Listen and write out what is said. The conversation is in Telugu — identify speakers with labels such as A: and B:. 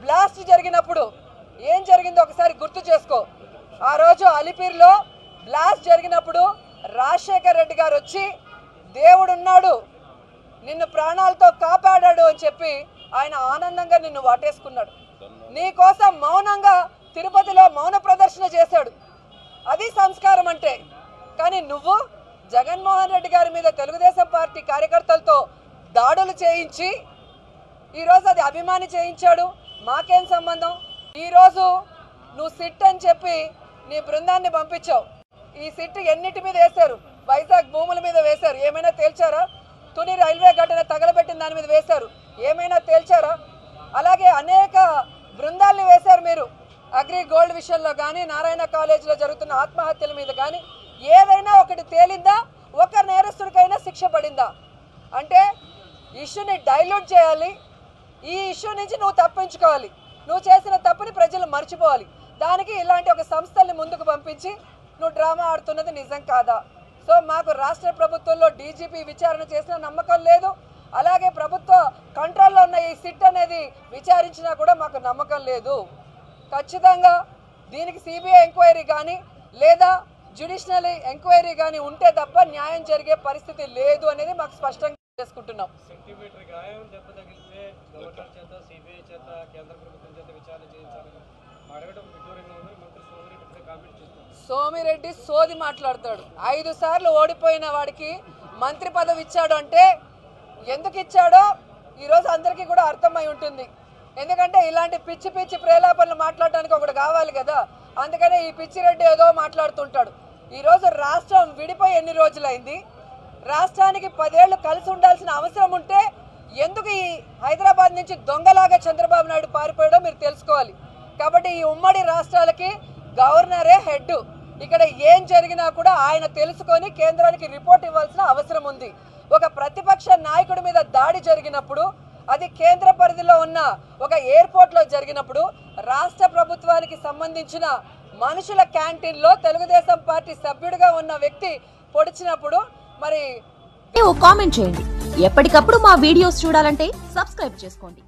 A: బ్లాస్ట్ జరిగినప్పుడు ఏం జరిగిందో ఒకసారి గుర్తు చేసుకో. ఆ రోజు అలిపిరిలో బ్లాస్ట్ జరిగినప్పుడు రాజశేఖర్ రెడ్డి గారు వచ్చి దేవుడున్నాడు, నిన్ను ప్రాణాలతో కాపాడాడు అని చెప్పి ఆయన ఆనందంగా నిన్ను వాటేసుకున్నాడు. నీ కోసం మౌనంగా తిరుపతిలో మౌన ప్రదర్శన చేశాడు. అది సంస్కారం అంటే. కానీ నువ్వు జగన్మోహన్ రెడ్డి గారి మీద తెలుగుదేశం పార్టీ కార్యకర్తలతో దాడులు చేయించి ఈరోజు అది అభిమాని చేయించాడు. మాకేం సంబంధం? ఈరోజు నువ్వు సిట్ అని చెప్పి నీ బృందాన్ని పంపించావు. ఈ సిట్ ఎన్నిటి మీద వేశారు? వైజాగ్ భూముల మీద వేశారు, ఏమైనా తేల్చారా? తుని రైల్వే ఘటన తగలబెట్టిన దాని మీద వేశారు, ఏమైనా తేల్చారా? అలాగే అనేక బృందాల్ని వేశారు మీరు. అగ్రి గోల్డ్ విషయంలో కానీ, నారాయణ కాలేజీలో జరుగుతున్న ఆత్మహత్యల మీద కానీ ఏదైనా ఒకటి తేలిందా? ఒక నేరస్తుడికైనా శిక్ష పడిందా? అంటే ఇష్యూని డైల్యూట్ చేయాలి. ఈ ఇష్యూ నుంచి నువ్వు తప్పించుకోవాలి. నువ్వు చేసిన తప్పుని ప్రజలు మర్చిపోవాలి. దానికి ఇలాంటి ఒక సంస్థల్ని ముందుకు పంపించి నువ్వు డ్రామా ఆడుతున్నది నిజం కాదా? సో మాకు రాష్ట్ర ప్రభుత్వంలో డీజీపీ విచారణ చేసిన నమ్మకం లేదు. అలాగే ప్రభుత్వ కంట్రోల్లో ఉన్న ఈ సిట్ అనేది విచారించినా కూడా మాకు నమ్మకం లేదు. ఖచ్చితంగా దీనికి సిబిఐ ఎంక్వైరీ కానీ లేదా జ్యుడిషియల్ ఎంక్వైరీ కానీ ఉంటే తప్ప న్యాయం జరిగే పరిస్థితి లేదు అనేది మాకు స్పష్టంగా చేసుకుంటున్నాం. సోమిరెడ్డి సోది మాట్లాడతాడు. 5 సార్లు ఓడిపోయిన వాడికి మంత్రి పదవి ఇచ్చాడు అంటే ఎందుకు ఇచ్చాడో ఈరోజు అందరికీ కూడా అర్థమై ఉంటుంది. ఎందుకంటే ఇలాంటి పిచ్చి పిచ్చి ప్రేలాపనలు మాట్లాడడానికి ఒకటి కావాలి కదా. అందుకనే ఈ పిచ్చిరెడ్డి ఏదో మాట్లాడుతుంటాడు. ఈరోజు రాష్ట్రం విడిపోయి ఎన్ని రోజులైంది? రాష్ట్రానికి 10 ఏళ్ళు కలిసి ఉండాల్సిన అవసరం ఉంటే ఎందుకు ఈ హైదరాబాద్ నుంచి దొంగలాగా చంద్రబాబు నాయుడు పారిపోయాడో మీరు తెలుసుకోవాలి. కాబట్టి ఈ ఉమ్మడి రాష్ట్రాలకి గవర్నరే హెడ్. ఇక్కడ ఏం జరిగినా కూడా ఆయన తెలుసుకొని కేంద్రానికి రిపోర్ట్ ఇవ్వాల్సిన అవసరం ఉంది. ఒక ప్రతిపక్ష నాయకుడి మీద దాడి జరిగినప్పుడు, అది కేంద్ర పరిధిలో ఉన్న ఒక ఎయిర్పోర్ట్లో జరిగినప్పుడు రాష్ట్ర ప్రభుత్వానికి సంబంధించిన మనుషుల క్యాంటీన్లో తెలుగుదేశం పార్టీ సభ్యుడిగా ఉన్న వ్యక్తి పొడిచినప్పుడు మరి
B: కామెంట్ చేయండి. ఎప్పటికప్పుడు మా వీడియోస్ చూడాలంటే సబ్స్క్రైబ్ చేసుకోండి.